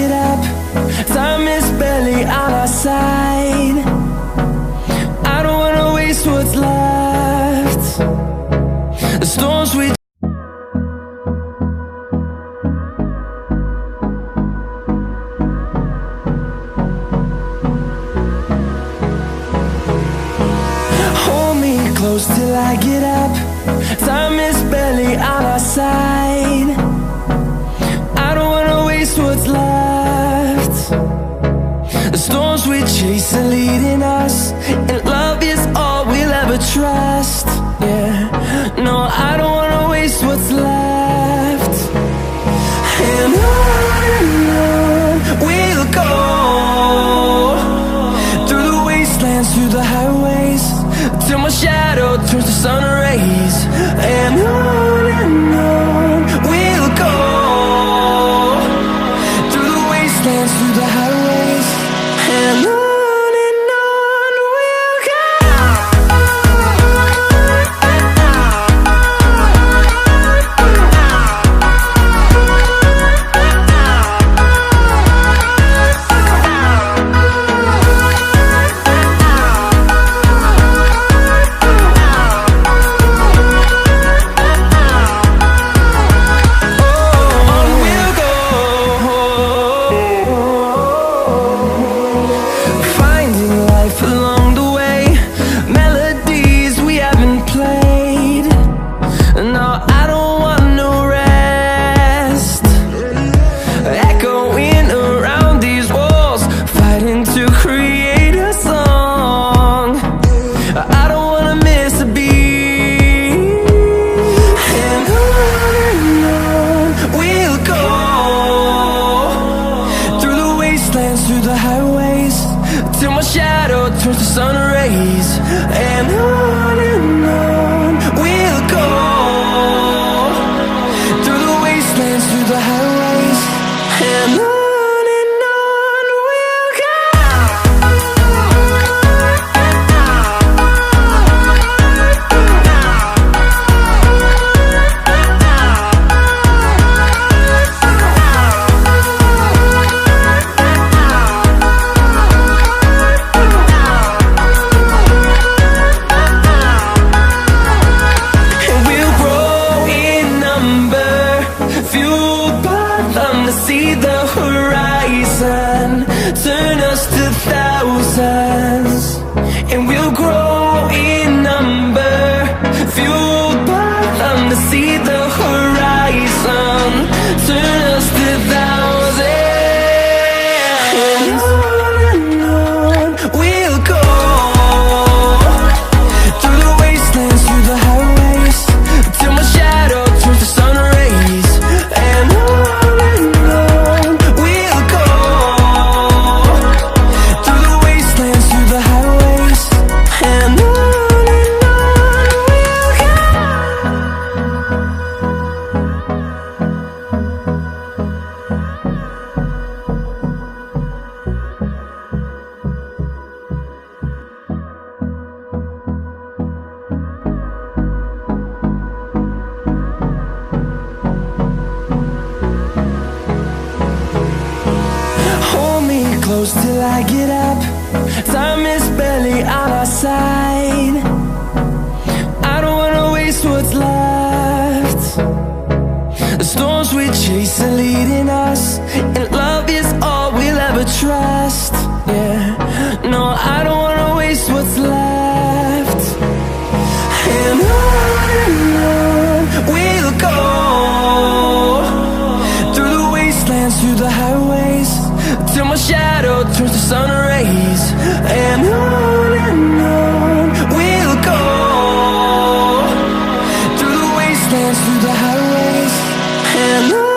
get up. Time is barely on our side. I don't wanna waste what's left. The storms we hold me close till I get up. Time is barely on our side. I don't wanna waste what's left. The storms we chase are leading us, and love is all we'll ever trust. Yeah, no, I don't wanna waste what's left. And on we'll go, through the wastelands, through the highways, till my shadow turns to sun rays. And on we'll go, through the wastelands, through the highways, and on we'll go. Through the highways, till my shadow turns to sun rays. And on we'll go, through the wastelands, through the highways, and on we'll go. See the horizon, turn us to thousands, and we'll grow in number, fueled by them to see the horizon, turn us to thousands. And on we'll go, through the wastelands, through the highways, till my shadow turns to sun rays. And close till I get up. Time is barely on our side. I don't wanna waste what's left. The storms we chase are leading us, and love is all we'll ever trust. Yeah, no, I don't wanna waste what's left. And on we'll go, through the wastelands, through the highways, till my shadow turns to sun rays. And on we'll go, through the wastelands, through the highways, and on.